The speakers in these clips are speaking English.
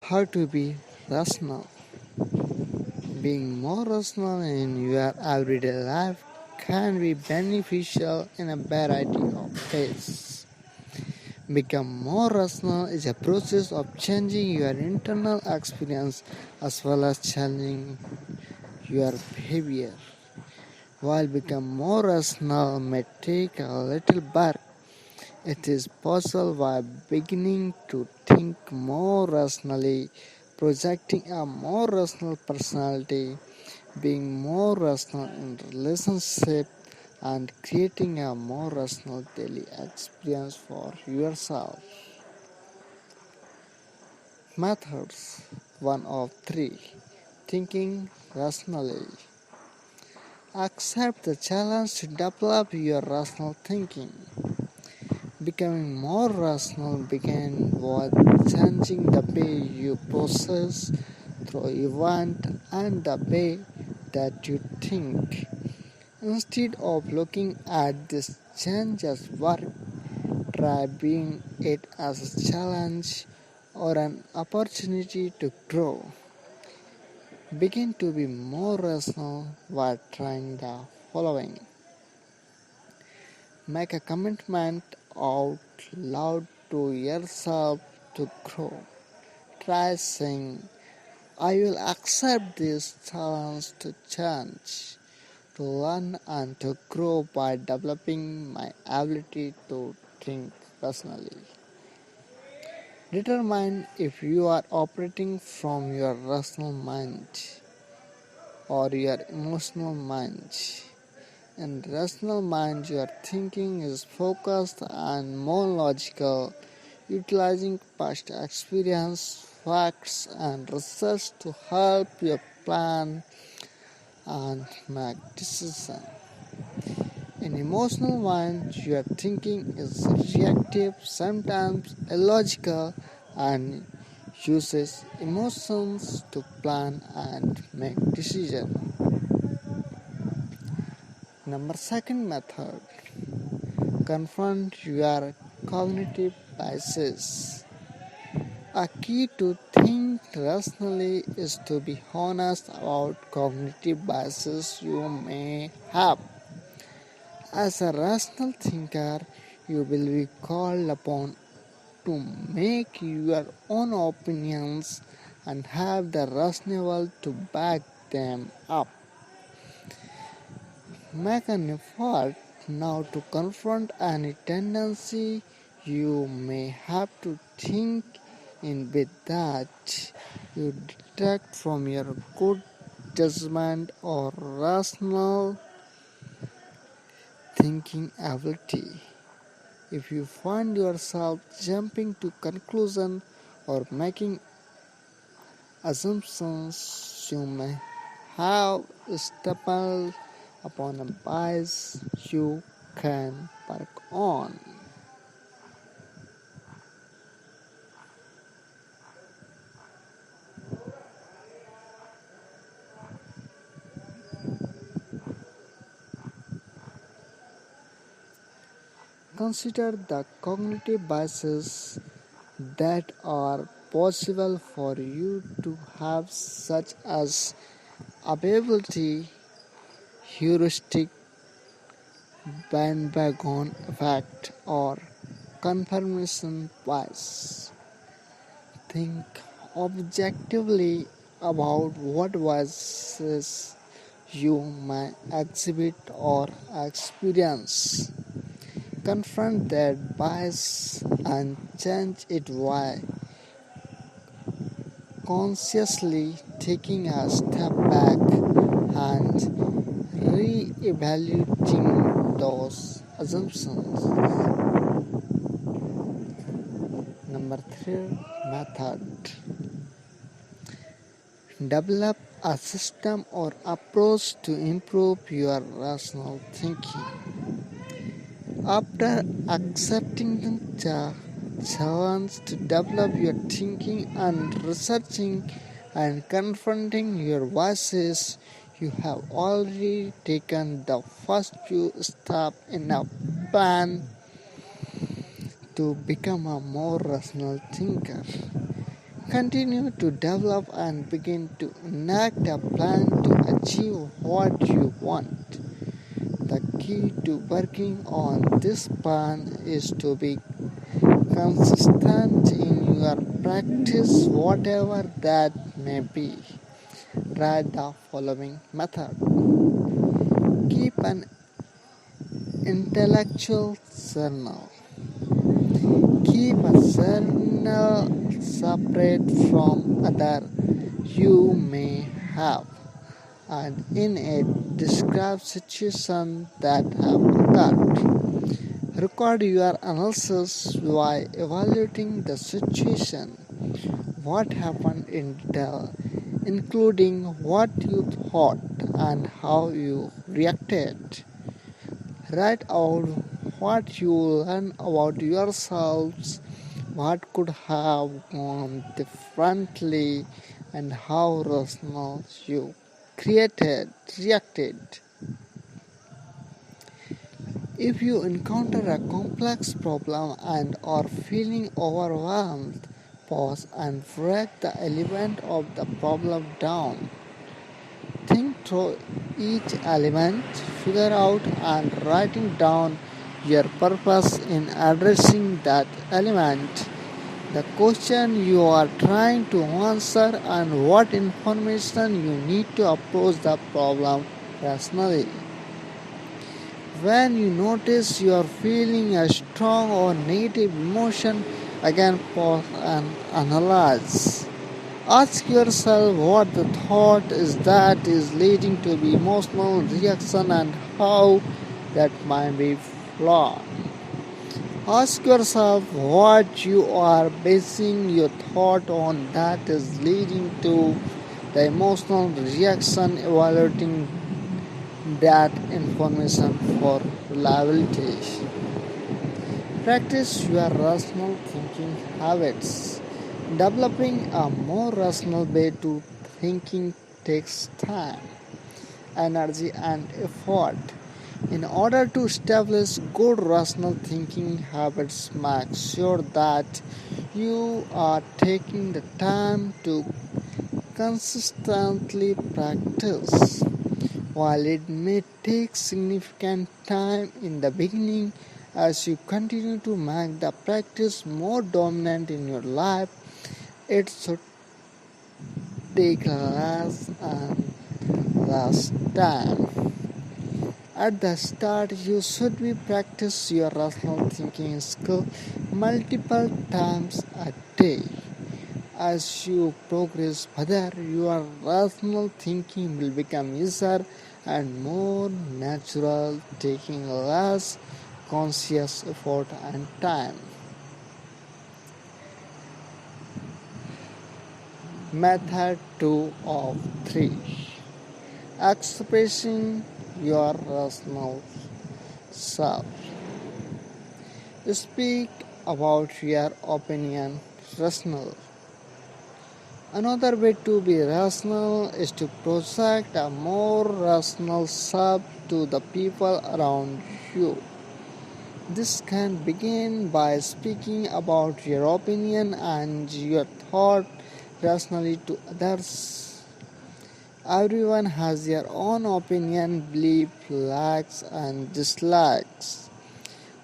How to be rational. Being more rational in your everyday life can be beneficial in a variety of ways. Become more rational is a process of changing your internal experience as well as changing your behavior. While become more rational may take a little work, it is possible by beginning to think more rationally, projecting a more rational personality, being more rational in relationship, and creating a more rational daily experience for yourself. Methods 1 of 3. Thinking rationally. Accept the challenge to develop your rational thinking. Becoming more rational begins with changing the way you process through events and the way that you think. Instead of looking at this change as work, try viewing it as a challenge or an opportunity to grow. Begin to be more rational while trying the following. Make a commitment out loud to yourself to grow. Try saying, I will accept this challenge to change, to learn and to grow by developing my ability to think rationally. Determine if you are operating from your rational mind or your emotional mind. In rational mind, your thinking is focused and more logical, utilizing past experience, facts, and research to help you plan and make decisions. In emotional mind, your thinking is reactive, sometimes illogical, and uses emotions to plan and make decisions. Second method, confront your cognitive biases. A key to think rationally is to be honest about cognitive biases you may have. As a rational thinker, you will be called upon to make your own opinions and have the rationale to back them up. Make an effort now to confront any tendency you may have to think in with that you detect from your good judgment or rational thinking ability. If you find yourself jumping to conclusion or making assumptions, you may have stumbled upon a bias you can work on. Consider the cognitive biases that are possible for you to have, such as availability, heuristic, bandwagon effect, or confirmation bias. Think objectively about what biases you may exhibit or experience. Confront that bias and change it by consciously taking a step back and re-evaluating those assumptions. 3 method. Develop a system or approach to improve your rational thinking. After accepting the challenge to develop your thinking and researching and confronting your biases, you have already taken the first few steps in a plan to become a more rational thinker. Continue to develop and begin to enact a plan to achieve what you want. The key to working on this plan is to be consistent in your practice, whatever that may be. Try the following method. Keep an intellectual journal. Keep a journal separate from other you may have, and in it describe situations that have occurred. Record your analysis while evaluating the situation. What happened in detail, including what you thought and how you reacted. Write out what you learn about yourselves, what could have gone differently, and how rational you reacted. If you encounter a complex problem and are feeling overwhelmed, pause and break the element of the problem down. Think through each element, figure out and writing down your purpose in addressing that element, the question you are trying to answer, and what information you need to approach the problem rationally. When you notice you are feeling a strong or negative emotion, again pause and analyze. Ask yourself what the thought is that is leading to the emotional reaction and how that might be flawed. Ask yourself what you are basing your thought on that is leading to the emotional reaction, evaluating that information for reliability. Practice your rational thinking habits. Developing a more rational way to thinking takes time, energy, and effort. In order to establish good rational thinking habits, make sure that you are taking the time to consistently practice. While it may take significant time in the beginning, as you continue to make the practice more dominant in your life, it should take less and less time. At the start, you should be practice your rational thinking skill multiple times a day. As you progress further, your rational thinking will become easier and more natural, taking less conscious effort and time. Method 2 of 3. Expressing your rational self. Speak about your opinion rational. Another way to be rational is to project a more rational self to the people around you. This can begin by speaking about your opinion and your thought rationally to others. Everyone has their own opinion, belief, likes, and dislikes.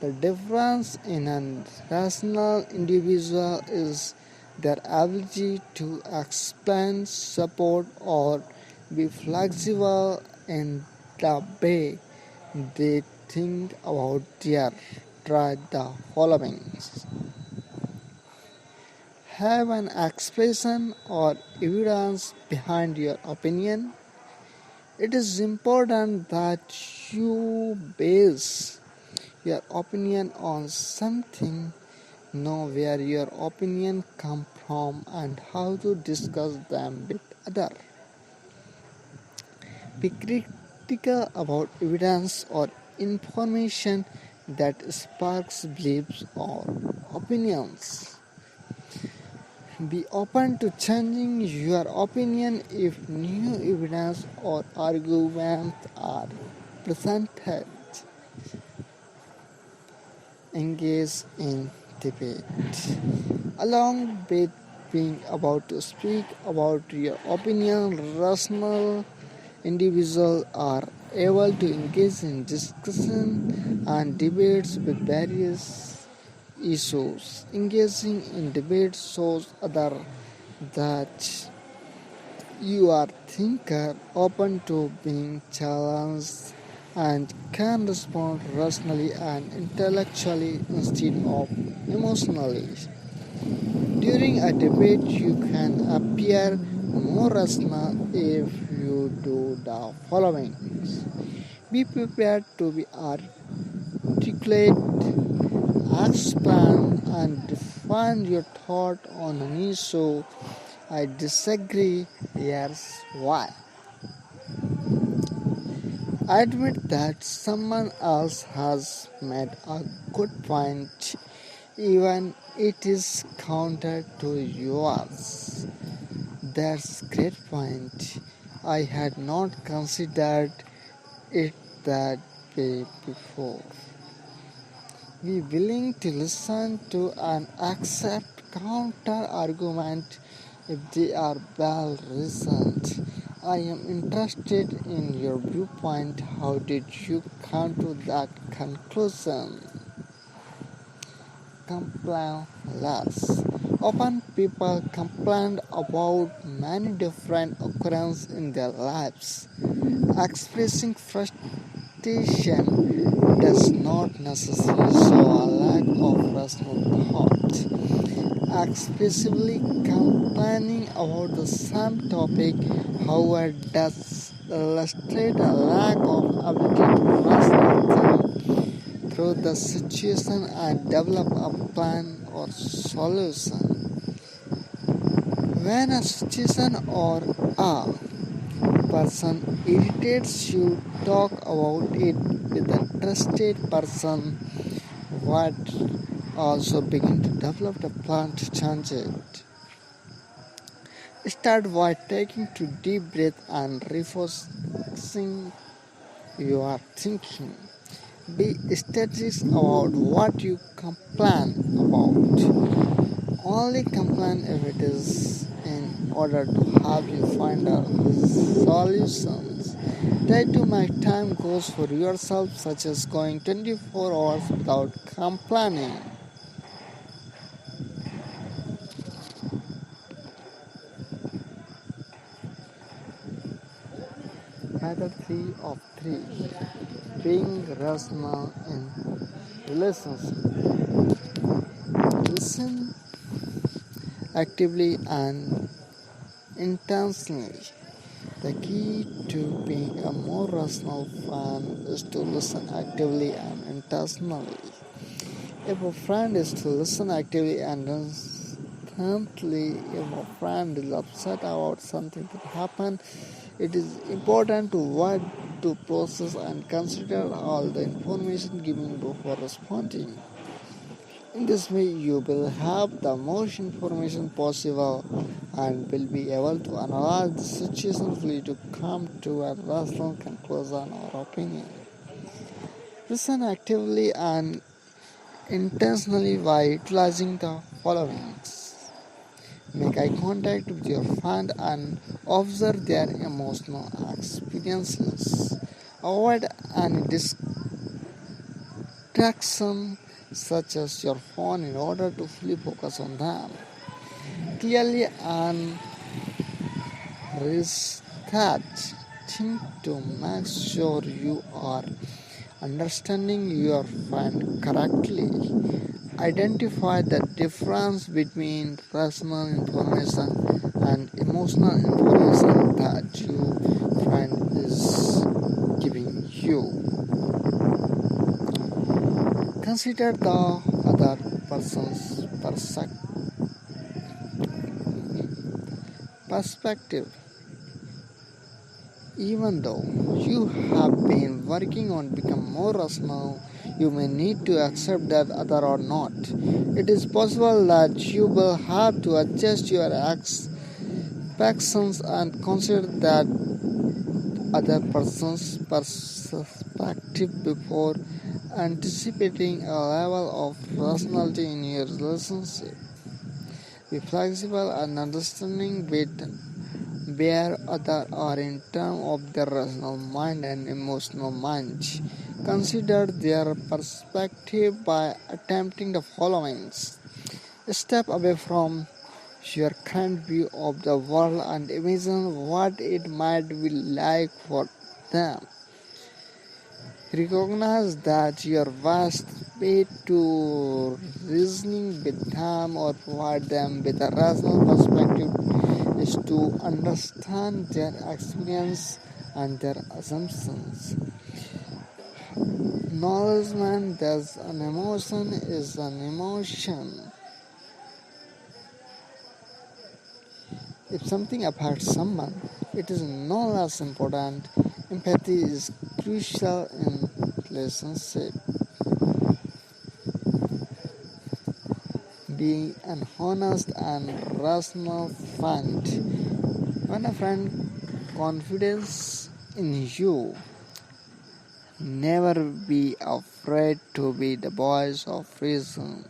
The difference in a rational individual is their ability to explain, support, or be flexible in the way they think about their try the following. Have an explanation or evidence behind your opinion. It is important that you base your opinion on something, know where your opinion come from and how to discuss them with others. Be critical about evidence or information that sparks beliefs or opinions. Be open to changing your opinion if new evidence or arguments are presented. Engage in debate. Along with being about to speak about your opinion, rational individuals are able to engage in discussion and debates with various issues. Engaging in debate shows other that you are thinker, open to being challenged, and can respond rationally and intellectually instead of emotionally. During a debate, you can appear more rational if you do the following. Be prepared to be articulate, expand, and define your thought on an issue. I disagree. Here's why. Admit that someone else has made a good point, even it is counter to yours. That's great point. I had not considered it that way before. Be willing to listen to and accept counter argument if they are well reasoned. I am interested in your viewpoint. How did you come to that conclusion? Complain less. Often people complain about many different occurrences in their lives. Expressing frustration does not necessarily show a lack of rational thought. Expressively complaining about the same topic, however, does illustrate a lack of ability to rationally think through the situation and develop a plan or solution. When a situation or a person irritates you, talk about it with a trusted person. What also begin to develop a plan to change it. Start by taking two deep breaths and refocusing your thinking. Be strategic about what you complain about. Only complain if it is in order to help you find a solutions. Try to make time goals for yourself, such as going 24 hours without complaining. Method 3 of 3. Being rational in relationship. Listen actively and intentionally. The key to being a more rational fan is to listen actively and intentionally. If a friend is to listen actively and intently, if a friend is upset about something that happened, it is important to wait to process and consider all the information given before responding. In this way, you will have the most information possible and will be able to analyze the situation fully to come to a rational conclusion or opinion. Listen actively and intentionally by utilizing the following. Make eye contact with your friend and observe their emotional experiences. Avoid any distraction such as your phone in order to fully focus on them. Clearly and research think to make sure you are understanding your friend correctly. Identify the difference between rational information and emotional information that your friend is giving you. Consider the other person's perspective. Even though you have been working on becoming more rational, you may need to accept that other or not. It is possible that you will have to adjust your expectations and consider that other person's perspective before anticipating a level of rationality in your relationship. Be flexible and understanding with where others are in terms of their rational mind and emotional mind. Consider their perspective by attempting the following. Step away from your current view of the world and imagine what it might be like for them. Recognize that your vast way to reasoning with them or provide them with a rational perspective is to understand their experience and their assumptions. Acknowledgement that an emotion is an emotion. If something affects someone, it is no less important. Empathy is crucial in relationship. Being an honest and rational friend. When a friend confides in you, never be afraid to be the voice of reason.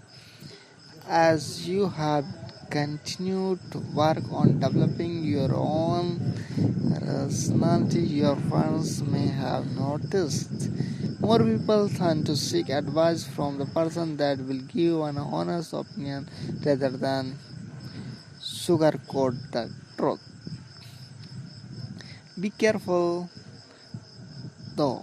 As you have continued to work on developing your own personality, your friends may have noticed. More people tend to seek advice from the person that will give an honest opinion rather than sugarcoat the truth. Be careful though.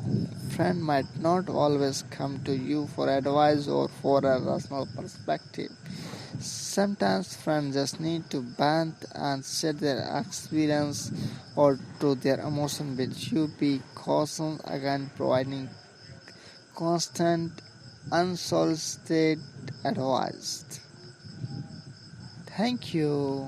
Friend might not always come to you for advice or for a rational perspective. Sometimes friends just need to vent and share their experience or to their emotion with you. Be cautious against providing constant, unsolicited advice. Thank you.